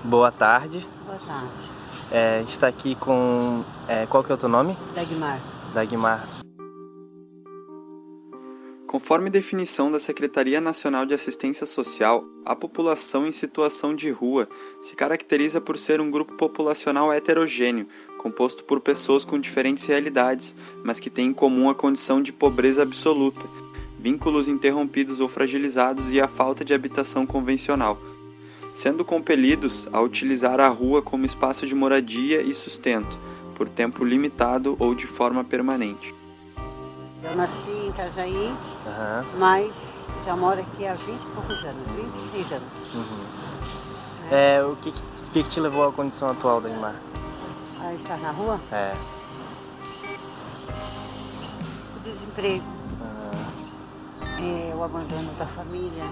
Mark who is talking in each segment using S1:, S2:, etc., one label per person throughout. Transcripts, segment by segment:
S1: Boa tarde.
S2: Boa tarde.
S1: A gente está aqui com... qual que é o teu nome?
S2: Dagmar.
S1: Dagmar.
S3: Conforme definição da Secretaria Nacional de Assistência Social, a população em situação de rua se caracteriza por ser um grupo populacional heterogêneo, composto por pessoas com diferentes realidades, mas que têm em comum a condição de pobreza absoluta, vínculos interrompidos ou fragilizados e a falta de habitação convencional, sendo compelidos a utilizar a rua como espaço de moradia e sustento, por tempo limitado ou de forma permanente.
S2: Eu nasci em Itajaí, mas já moro aqui há 20 e poucos anos, 26 anos.
S1: O que te levou à condição atual, Dagmar?
S2: A estar na rua? O desemprego, o abandono da família,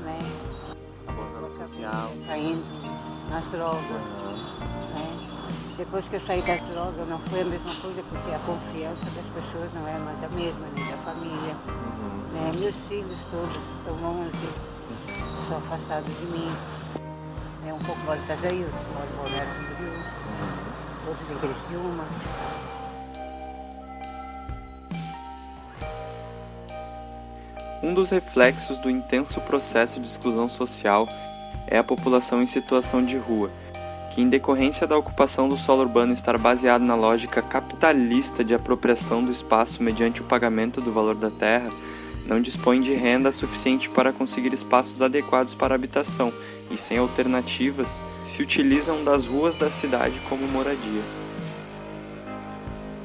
S2: né?
S1: Abandono social.
S2: Caindo nas drogas, né? Depois que eu saí das drogas não foi a mesma coisa, porque a confiança das pessoas não é mais a mesma, nem da família. Né? Meus filhos todos estão longe, são afastados de mim. Um pouco moro em Itajaí, outros moram em Balneário Camboriú, outros em Criciúma.
S3: Um dos reflexos do intenso processo de exclusão social é a população em situação de rua, que, em decorrência da ocupação do solo urbano estar baseado na lógica capitalista de apropriação do espaço mediante o pagamento do valor da terra, não dispõe de renda suficiente para conseguir espaços adequados para habitação e, sem alternativas, se utilizam das ruas da cidade como moradia.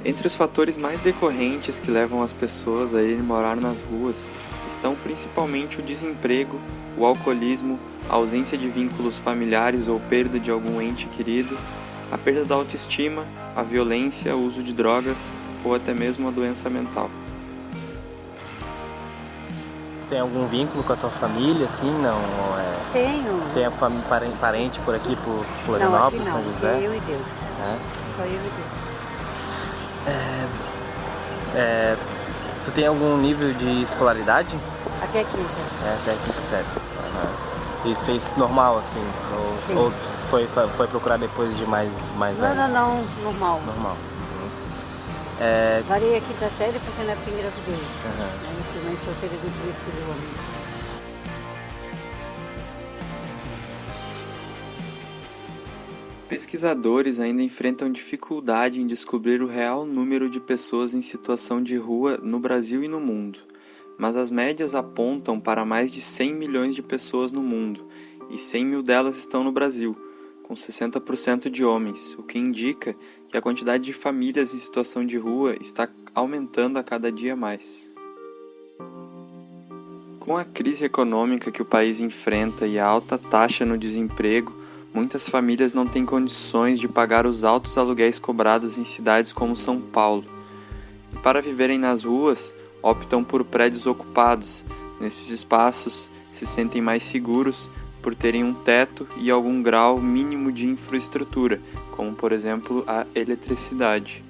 S3: Entre os fatores mais decorrentes que levam as pessoas a irem morar nas ruas estão principalmente o desemprego, o alcoolismo, a ausência de vínculos familiares ou perda de algum ente querido, a perda da autoestima, a violência, o uso de drogas ou até mesmo a doença mental.
S1: Tem algum vínculo com a tua família, assim, não?
S2: Tenho.
S1: Tem parente por aqui, por Florianópolis,
S2: não, aqui
S1: São
S2: não.
S1: José?
S2: Eu e Deus. Só eu e Deus.
S1: Tu tem algum nível de escolaridade?
S2: Até a quinta.
S1: Até a quinta série. E fez normal, assim? Ou foi procurar depois de mais velho?
S2: Não, normal.
S1: Normal.
S2: Parei a quinta série porque na época engravidei. Eu fui mãe solteira de 3 filhos homens.
S3: Pesquisadores ainda enfrentam dificuldade em descobrir o real número de pessoas em situação de rua no Brasil e no mundo, mas as médias apontam para mais de 100 milhões de pessoas no mundo, e 100 mil delas estão no Brasil, com 60% de homens, o que indica que a quantidade de famílias em situação de rua está aumentando a cada dia mais. Com a crise econômica que o país enfrenta e a alta taxa no desemprego, muitas famílias não têm condições de pagar os altos aluguéis cobrados em cidades como São Paulo. E para viverem nas ruas, optam por prédios ocupados. Nesses espaços, se sentem mais seguros por terem um teto e algum grau mínimo de infraestrutura, como por exemplo a eletricidade.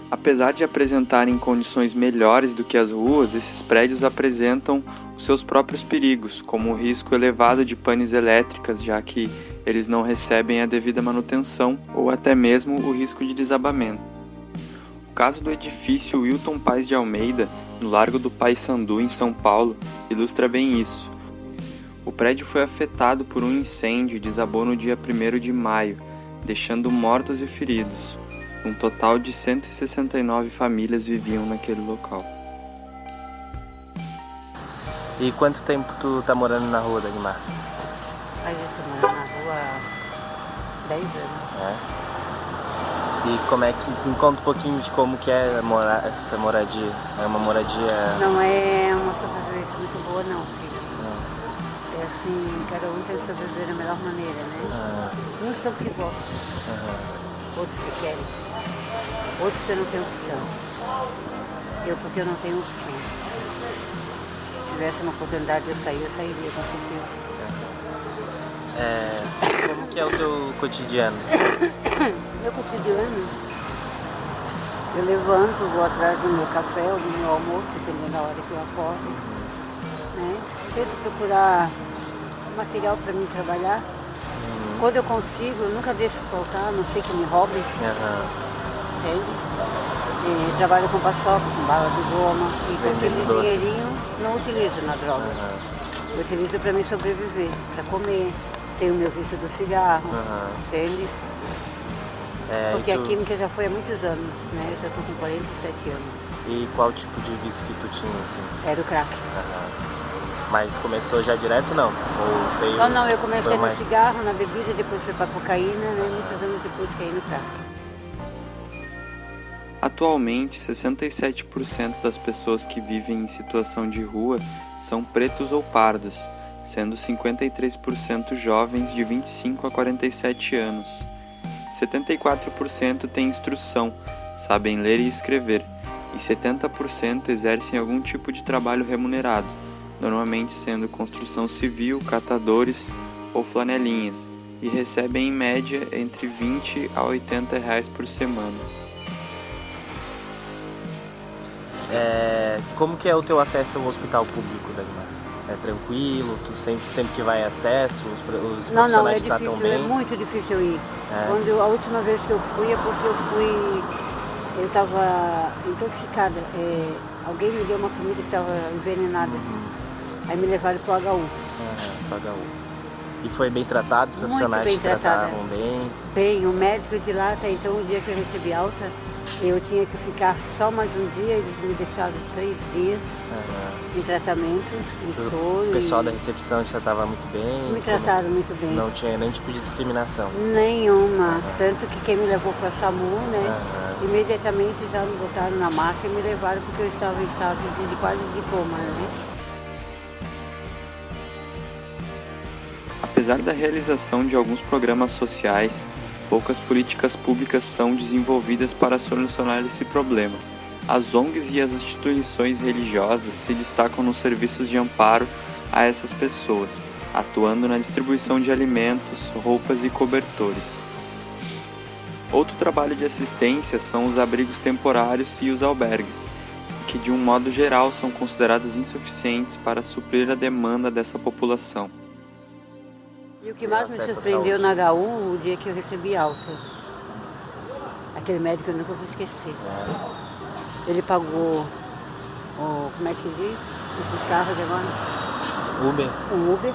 S3: Apesar de apresentarem condições melhores do que as ruas, esses prédios apresentam os seus próprios perigos, como o risco elevado de panes elétricas, já que eles não recebem a devida manutenção, ou até mesmo o risco de desabamento. O caso do edifício Wilton Paes de Almeida, no Largo do Paissandu, em São Paulo, ilustra bem isso. O prédio foi afetado por um incêndio e desabou no dia 1º de maio, deixando mortos e feridos. Um total de 169 famílias viviam naquele local.
S1: E quanto tempo tu tá morando na rua, Dagmar?
S2: Aí eu estou morando na rua há 10 anos.
S1: E como é que... Me conta um pouquinho de como que é essa moradia. É uma moradia...
S2: Não é uma sobrevivência muito boa não, filho. É assim, cada um tem que sobreviver da melhor maneira, né? Uns estão porque gostam, outros porque querem. Outros porque não têm opção. Eu porque eu não tenho opção. Se tivesse uma oportunidade de eu sair, eu sairia com certeza.
S1: Como que é o teu cotidiano?
S2: Meu cotidiano, eu levanto, vou atrás do meu café ou do meu almoço, dependendo da hora que eu acordo. Né? Tento procurar material para mim trabalhar. Quando eu consigo, eu nunca deixo faltar, a não sei que me roubem. Entende? E trabalho com paçoca, com bala de goma. E com aquele dinheirinho não utilizo na droga. Eu utilizo para mim sobreviver, para comer. Tenho o meu vício do cigarro, entende? Porque a química já foi há muitos anos, né? Eu já estou com 47 anos.
S1: E qual tipo de vício que tu tinha, assim?
S2: Era o crack.
S1: Mas começou já direto, não? Ou veio,
S2: Não, eu comecei no cigarro, na bebida, depois fui para cocaína, né? Muitos anos depois caí no crack.
S3: Atualmente, 67% das pessoas que vivem em situação de rua são pretos ou pardos, sendo 53% jovens de 25 a 47 anos. 74% têm instrução, sabem ler e escrever, e 70% exercem algum tipo de trabalho remunerado, normalmente sendo construção civil, catadores ou flanelinhas, e recebem em média entre R$20 a R$80 por semana.
S1: Como que é o teu acesso ao hospital público, Dagmar? É tranquilo? Tu sempre que vai acesso? Os profissionais
S2: não, é
S1: tratam
S2: difícil,
S1: bem?
S2: é muito difícil eu ir. A última vez que eu fui é porque eu estava intoxicada. Alguém me deu uma comida que estava envenenada. Aí me levaram para o HU.
S1: Pro HU. E foi bem tratado? Os profissionais te tratavam bem?
S2: Bem, o médico de lá, até então, o dia que eu recebi alta, eu tinha que ficar só mais um dia, eles me deixaram 3 dias em tratamento, em soro.
S1: O pessoal da recepção te tratava muito bem?
S2: Me trataram muito bem.
S1: Não tinha nenhum tipo de discriminação?
S2: Nenhuma. Tanto que quem me levou foi a SAMU, né? Imediatamente já me botaram na maca e me levaram porque eu estava em estado de quase de coma, né?
S3: Apesar da realização de alguns programas sociais, poucas políticas públicas são desenvolvidas para solucionar esse problema. As ONGs e as instituições religiosas se destacam nos serviços de amparo a essas pessoas, atuando na distribuição de alimentos, roupas e cobertores. Outro trabalho de assistência são os abrigos temporários e os albergues, que de um modo geral são considerados insuficientes para suprir a demanda dessa população.
S2: E o que mais me surpreendeu na HU, o dia que eu recebi alta. Aquele médico eu nunca vou esquecer. Ele pagou, como é que se diz? Esses carros agora?
S1: Uber?
S2: Um Uber.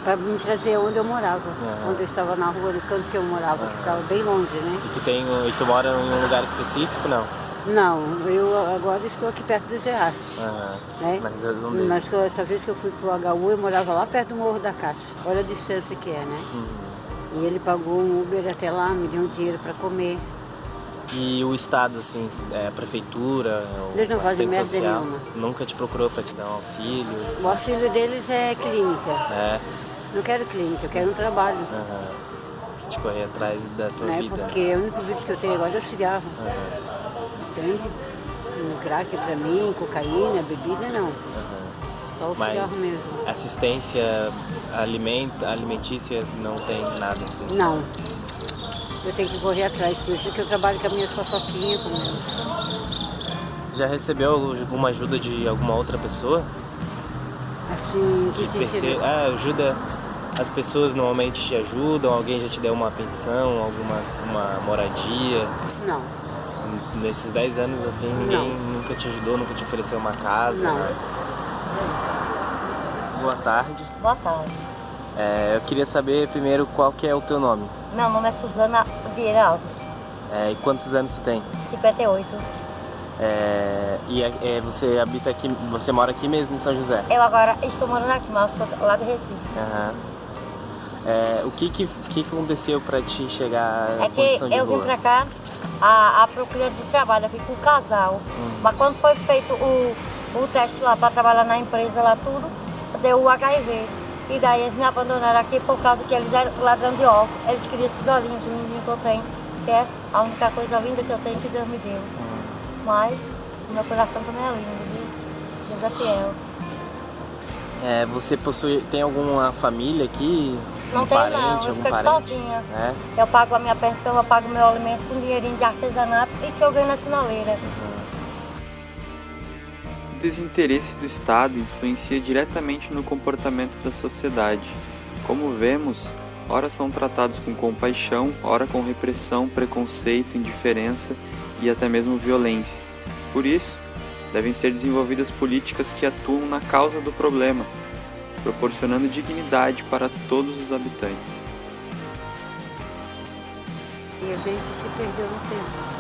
S2: Para me trazer onde eu morava. Onde eu estava na rua, no canto que eu morava, que estava bem longe, né?
S1: E tu mora em um lugar específico, não?
S2: Não, eu agora estou aqui perto do Geasse. Né?
S1: Mas eu não deles.
S2: Mas essa vez que eu fui pro HU, eu morava lá perto do Morro da Caixa. Olha a distância que é, né? E ele pagou um Uber até lá, me deu um dinheiro para comer.
S1: E o Estado, assim, a prefeitura,
S2: eles não fazem merda
S1: social,
S2: nenhuma.
S1: Nunca te procurou para te dar um auxílio?
S2: O auxílio deles é clínica. Não quero clínica, eu quero um trabalho.
S1: Te correr atrás da tua vida.
S2: Porque o único vício que eu tenho agora é o cigarro. Entende? Um crack pra mim, cocaína, bebida não. Só o cigarro mesmo.
S1: Assistência alimentícia não tem nada assim?
S2: Não. Eu tenho que correr atrás, por isso que eu trabalho com as minhas paçoquinhas.
S1: Já recebeu alguma ajuda de alguma outra pessoa?
S2: Assim, que sentido?
S1: Ajuda. As pessoas normalmente te ajudam, alguém já te deu uma pensão, uma moradia?
S2: Não.
S1: Nesses 10 anos, assim, ninguém nunca te ajudou, nunca te ofereceu uma casa?
S2: Não.
S1: Né? Boa tarde.
S4: Boa tarde.
S1: Eu queria saber primeiro qual que é o teu nome.
S4: Meu nome é Suzana Vieira Alves.
S1: E quantos anos tu tem?
S4: 58.
S1: Você habita aqui, você mora aqui mesmo em São José?
S4: Eu agora estou morando aqui, mas eu sou lá do Recife.
S1: O que aconteceu para te chegar
S4: à condição de rua? É que eu vim para cá à procura de trabalho, eu fui com um casal. Mas quando foi feito o teste lá para trabalhar na empresa lá tudo, deu o HIV. E daí eles me abandonaram aqui por causa que eles eram ladrão de óculos. Eles queriam esses olhinhos lindinhos que eu tenho, que é a única coisa linda que eu tenho que Deus me deu. Mas o meu coração também é lindo, viu? Deus é fiel.
S1: Você tem alguma família aqui?
S4: Não tem não, eu fico sozinha. Eu pago a minha pensão, eu pago meu alimento com dinheirinho de artesanato e que eu ganho na sinaleira.
S3: desinteresse do Estado influencia diretamente no comportamento da sociedade. Como vemos, ora são tratados com compaixão, ora com repressão, preconceito, indiferença e até mesmo violência. Por isso, devem ser desenvolvidas políticas que atuam na causa do problema, proporcionando dignidade para todos os habitantes.
S2: E a gente se perdeu no tempo.